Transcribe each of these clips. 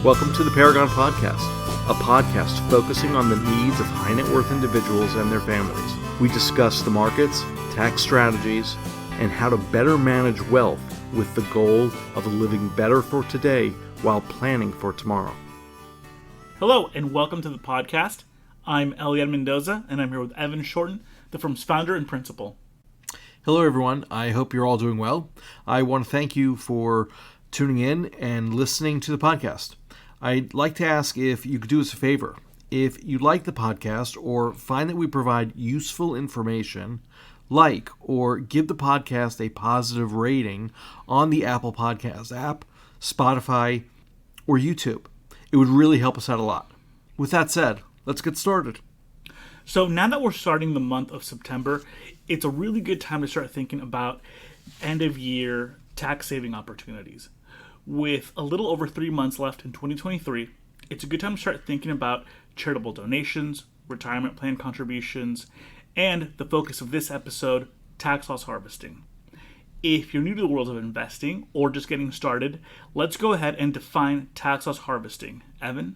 Welcome to the Paragon Podcast, a podcast focusing on the needs of high net worth individuals and their families. We discuss the markets, tax strategies, and how to better manage wealth with the goal of living better for today while planning for tomorrow. Hello, and welcome to the podcast. I'm Elian Mendoza, and I'm here with Evan Shorten, the firm's founder and principal. Hello, everyone. I hope you're all doing well. I want to thank you for tuning in and listening to the podcast. I'd like to ask if you could do us a favor. If you like the podcast or find that we provide useful information, like or give the podcast a positive rating on the Apple Podcast app, Spotify, or YouTube. It would really help us out a lot. With that said, let's get started. So now that we're starting the month of September, it's a really good time to start thinking about end-of-year tax-saving opportunities. With a little over 3 months left in 2023, it's a good time to start thinking about charitable donations, retirement plan contributions, and the focus of this episode, tax loss harvesting. If you're new to the world of investing or just getting started, let's go ahead and define tax loss harvesting. Evan?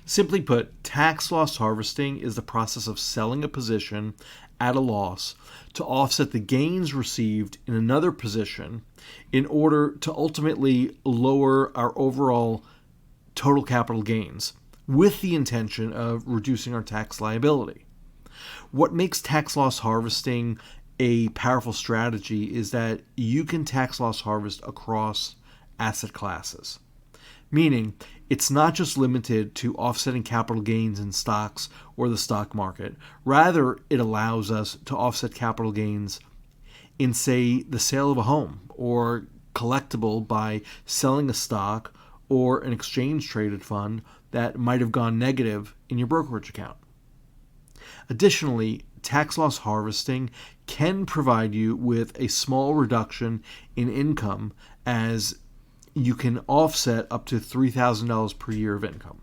Simply put, tax loss harvesting is the process of selling a position at a loss to offset the gains received in another position in order to ultimately lower our overall total capital gains with the intention of reducing our tax liability. What makes tax loss harvesting a powerful strategy is that you can tax loss harvest across asset classes, meaning it's not just limited to offsetting capital gains in stocks or the stock market. Rather, it allows us to offset capital gains in, say, the sale of a home or collectible by selling a stock or an exchange-traded fund that might have gone negative in your brokerage account. Additionally, tax loss harvesting can provide you with a small reduction in income as you can offset up to $3,000 per year of income.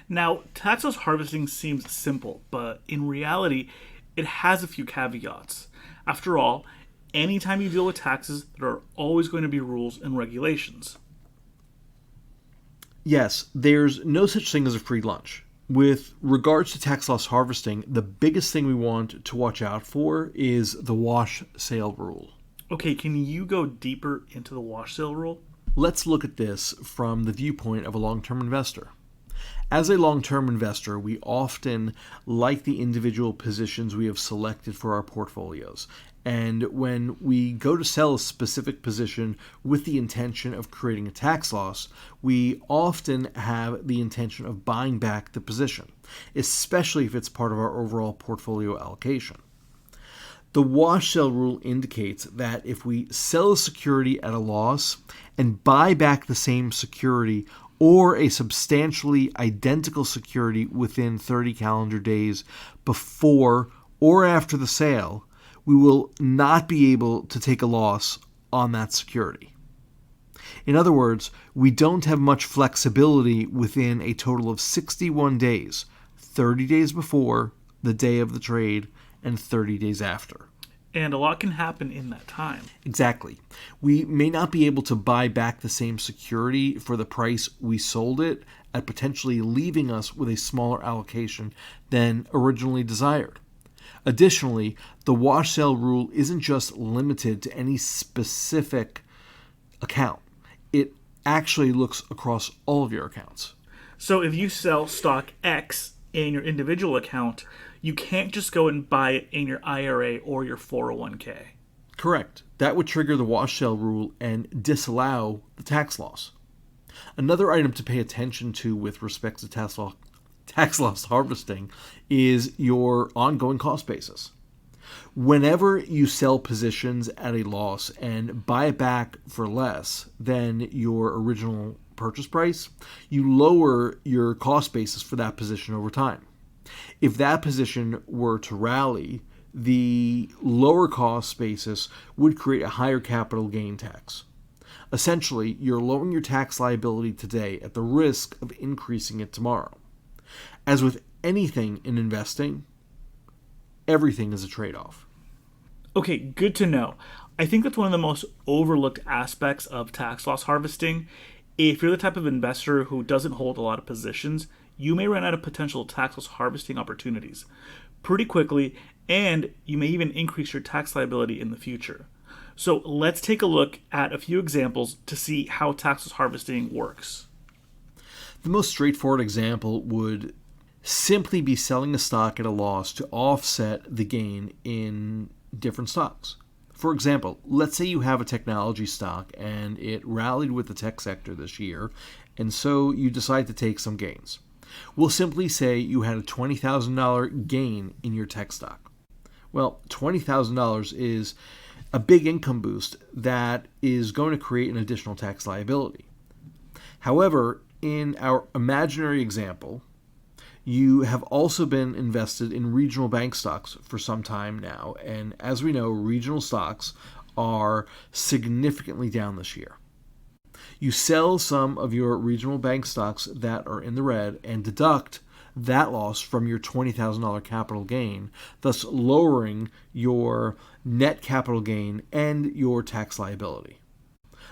Now, tax loss harvesting seems simple, but in reality, it has a few caveats. After all, anytime you deal with taxes, there are always going to be rules and regulations. Yes, there's no such thing as a free lunch. With regards to tax loss harvesting, the biggest thing we want to watch out for is the wash sale rule. Okay, can you go deeper into the wash sale rule? Let's look at this from the viewpoint of a long-term investor. As a long-term investor, we often like the individual positions we have selected for our portfolios. And when we go to sell a specific position with the intention of creating a tax loss, we often have the intention of buying back the position, especially if it's part of our overall portfolio allocation. The wash sale rule indicates that if we sell a security at a loss and buy back the same security or a substantially identical security within 30 calendar days before or after the sale, we will not be able to take a loss on that security. In other words, we don't have much flexibility within a total of 61 days, 30 days before, the day of the trade, and 30 days after. And a lot can happen in that time. Exactly. We may not be able to buy back the same security for the price we sold it at, potentially leaving us with a smaller allocation than originally desired. Additionally, the wash sale rule isn't just limited to any specific account. It actually looks across all of your accounts. So if you sell stock X in your individual account, you can't just go and buy it in your IRA or your 401k. Correct. That would trigger the wash sale rule and disallow the tax loss. Another item to pay attention to with respect to tax loss harvesting is your ongoing cost basis. Whenever you sell positions at a loss and buy it back for less than your original purchase price, you lower your cost basis for that position over time. If that position were to rally, the lower cost basis would create a higher capital gain tax. Essentially, you're lowering your tax liability today at the risk of increasing it tomorrow. As with anything in investing, everything is a trade-off. Okay, good to know. I think that's one of the most overlooked aspects of tax loss harvesting If you're the type of investor who doesn't hold a lot of positions, you may run out of potential tax loss harvesting opportunities pretty quickly, and you may even increase your tax liability in the future. So let's take a look at a few examples to see how tax loss harvesting works. The most straightforward example would simply be selling a stock at a loss to offset the gain in different stocks. For example, let's say you have a technology stock and it rallied with the tech sector this year, and so you decide to take some gains. We'll simply say you had a $20,000 gain in your tech stock. Well, $20,000 is a big income boost that is going to create an additional tax liability. However, in our imaginary example, you have also been invested in regional bank stocks for some time now, and as we know, regional stocks are significantly down this year. You sell some of your regional bank stocks that are in the red and deduct that loss from your $20,000 capital gain, thus lowering your net capital gain and your tax liability.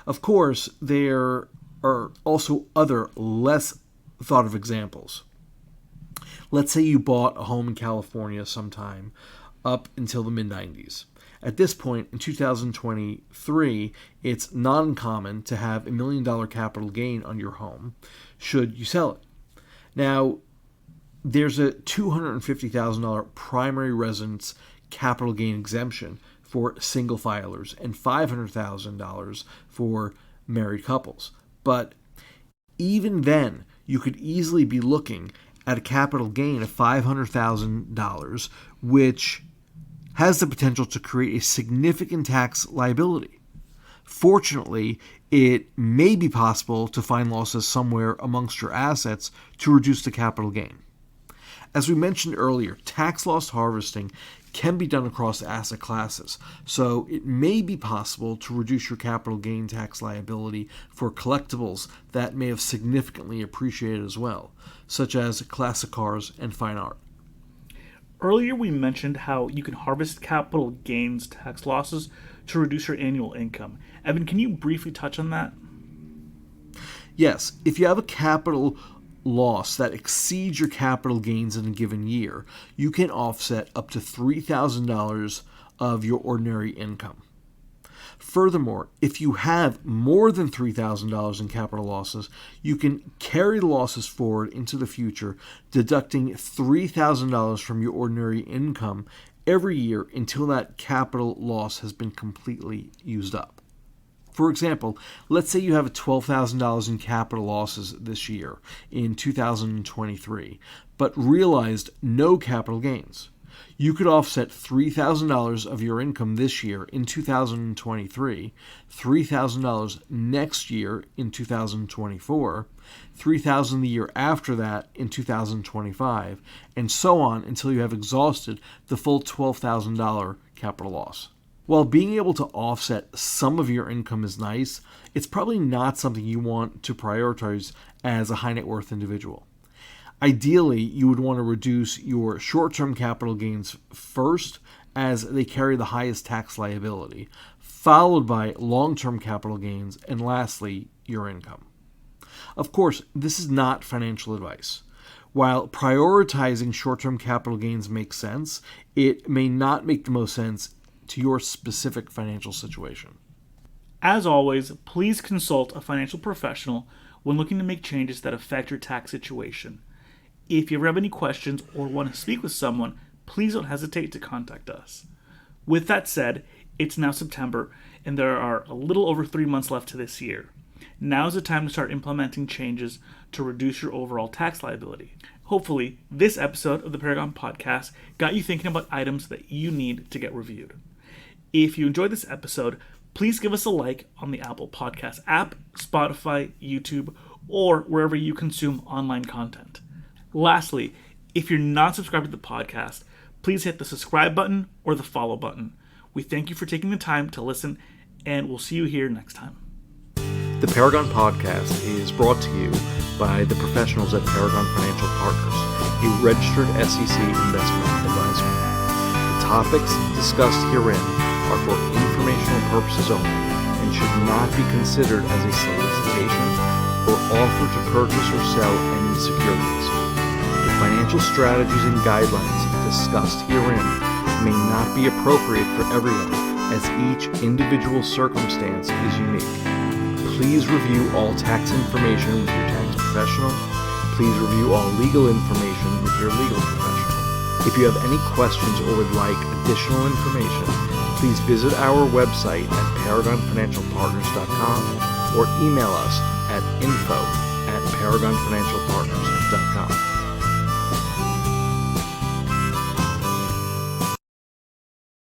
Of course, there are also other less thought of examples. Let's say you bought a home in California sometime up until the mid-90s. At this point, in 2023, it's not uncommon to have $1 million capital gain on your home should you sell it. Now, there's a $250,000 primary residence capital gain exemption for single filers and $500,000 for married couples. But even then, you could easily be looking at a capital gain of $500,000, which has the potential to create a significant tax liability. Fortunately, it may be possible to find losses somewhere amongst your assets to reduce the capital gain. As we mentioned earlier, tax loss harvesting can be done across asset classes, so it may be possible to reduce your capital gain tax liability for collectibles that may have significantly appreciated as well, such as classic cars and fine art. Earlier we mentioned how you can harvest capital gains tax losses to reduce your annual income. Evan, can you briefly touch on that? Yes, if you have a capital loss that exceeds your capital gains in a given year, you can offset up to $3,000 of your ordinary income. Furthermore, if you have more than $3,000 in capital losses, you can carry the losses forward into the future, deducting $3,000 from your ordinary income every year until that capital loss has been completely used up. For example, let's say you have $12,000 in capital losses this year in 2023, but realized no capital gains. You could offset $3,000 of your income this year in 2023, $3,000 next year in 2024, $3,000 the year after that in 2025, and so on until you have exhausted the full $12,000 capital loss. While being able to offset some of your income is nice, it's probably not something you want to prioritize as a high net worth individual. Ideally, you would want to reduce your short-term capital gains first, as they carry the highest tax liability, followed by long-term capital gains, and lastly, your income. Of course, this is not financial advice. While prioritizing short-term capital gains makes sense, it may not make the most sense to your specific financial situation. As always, please consult a financial professional when looking to make changes that affect your tax situation. If you ever have any questions or want to speak with someone, please don't hesitate to contact us. With that said, it's now September, and there are a little over 3 months left to this year. Now is the time to start implementing changes to reduce your overall tax liability. Hopefully, this episode of the Paragon podcast got you thinking about items that you need to get reviewed. If you enjoyed this episode, please give us a like on the Apple Podcast app, Spotify, YouTube, or wherever you consume online content. Lastly, if you're not subscribed to the podcast, please hit the subscribe button or the follow button. We thank you for taking the time to listen, and we'll see you here next time. The Paragon Podcast is brought to you by the professionals at Paragon Financial Partners, a registered SEC investment advisor. The topics discussed herein are for informational purposes only and should not be considered as a solicitation or offer to purchase or sell any securities. The financial strategies and guidelines discussed herein may not be appropriate for everyone, as each individual circumstance is unique. Please review all tax information with your tax professional. Please review all legal information with your legal professional. If you have any questions or would like additional information, please visit our website at paragonfinancialpartners.com or email us at info@paragonfinancialpartners.com.